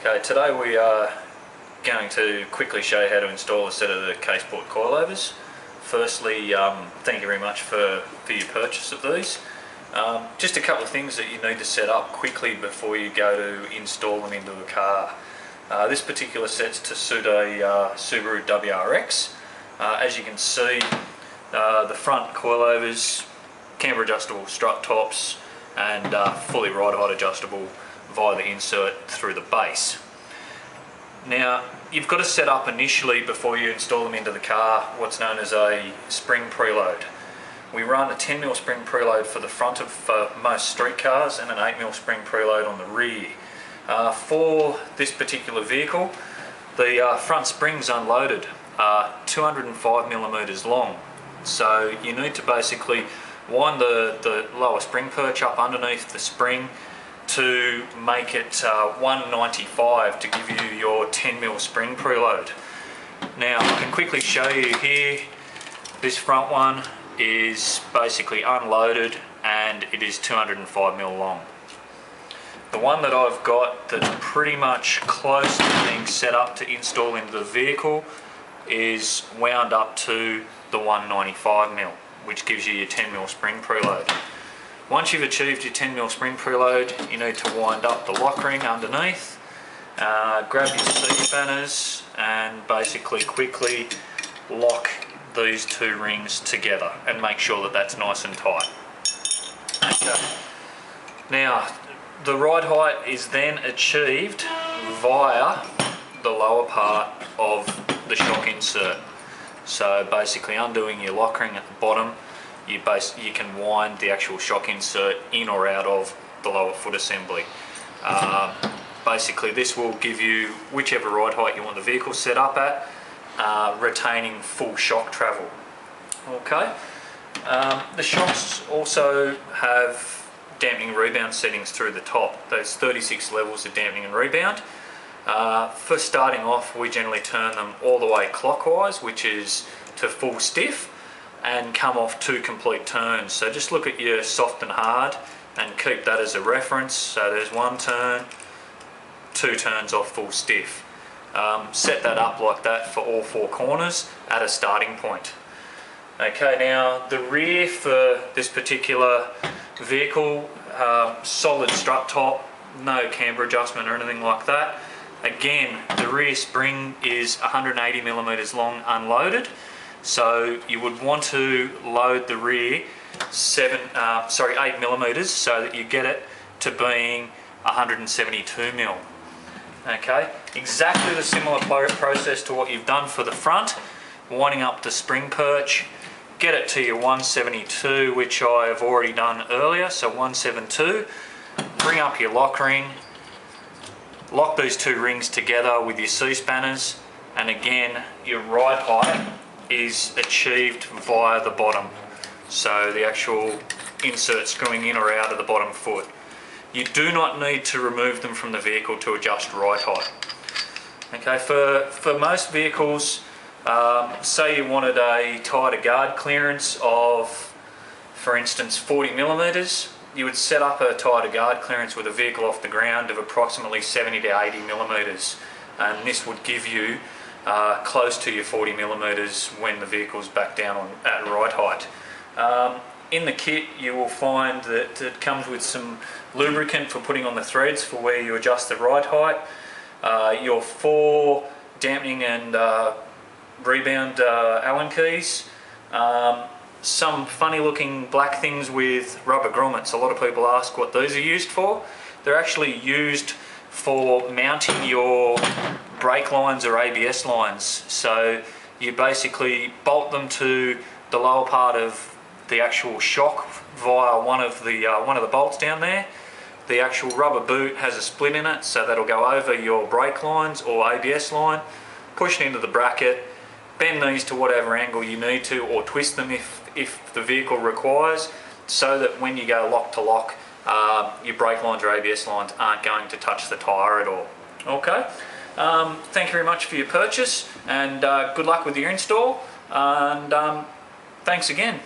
Okay, today we are going to quickly show you how to install a set of the Caseport coilovers. Firstly, thank you very much for your purchase of these. Just a couple of things that you need to set up quickly before you go to install them into a car. This particular set's to suit a Subaru WRX. As you can see, the front coilovers, camber adjustable strut tops, and fully ride height adjustable via the insert through the base. Now, you've got to set up initially, before you install them into the car, what's known as a spring preload. We run a 10mm spring preload for the front of most street cars and an 8mm spring preload on the rear. For this particular vehicle, the front springs unloaded are 205mm long, so you need to basically wind the lower spring perch up underneath the spring to make it 195 to give you your 10mm spring preload. Now I can quickly show you here. This front one is basically unloaded and it is 205mm long. The one that I've got that's pretty much close to being set up to install into the vehicle is wound up to the 195mm, which gives you your 10mm spring preload. Once you've achieved your 10mm spring preload, you need to wind up the lock ring underneath, grab your C-spanners and basically quickly lock these two rings together and make sure that that's nice and tight. Okay. Now, the ride height is then achieved via the lower part of the shock insert. So basically undoing your lock ring at the bottom, you can wind the actual shock insert in or out of the lower foot assembly. Basically this will give you whichever ride height you want the vehicle set up at, retaining full shock travel. Okay. The shocks also have dampening and rebound settings through the top. There's 36 levels of dampening and rebound. For starting off, we generally turn them all the way clockwise, which is to full stiff, and come off 2 complete turns. So just look at your soft and hard and keep that as a reference. So there's 1 turn, 2 turns off full stiff. Set that up like that for all 4 corners at a starting point. Okay, now the rear for this particular vehicle, solid strut top, no camber adjustment or anything like that. Again, the rear spring is 180mm long unloaded, so you would want to load the rear 8mm so that you get it to being 172mm. Okay, exactly the similar process to what you've done for the front, winding up the spring perch, get it to your 172, which I have already done earlier, so 172, bring up your lock ring, lock these 2 rings together with your C-spanners, and again your ride height is achieved via the bottom, so the actual insert screwing in or out of the bottom foot. You do not need to remove them from the vehicle to adjust ride height. Okay, for most vehicles, say you wanted a tighter guard clearance of, for instance, 40mm, you would set up a tighter guard clearance with a vehicle off the ground of approximately 70 to 80mm, and this would give you close to your 40mm when the vehicle's back down at ride height. In the kit you will find that it comes with some lubricant for putting on the threads for where you adjust the ride height, your 4 dampening and rebound Allen keys, some funny looking black things with rubber grommets. A lot of people ask what these are used for. They're actually used for mounting your brake lines or ABS lines. So you basically bolt them to the lower part of the actual shock via one of the bolts down there. The actual rubber boot has a split in it, so that'll go over your brake lines or ABS line, push it into the bracket, bend these to whatever angle you need to, or twist them if the vehicle requires, so that when you go lock to lock, your brake lines or ABS lines aren't going to touch the tyre at all. Okay, thank you very much for your purchase, and good luck with your install, and thanks again.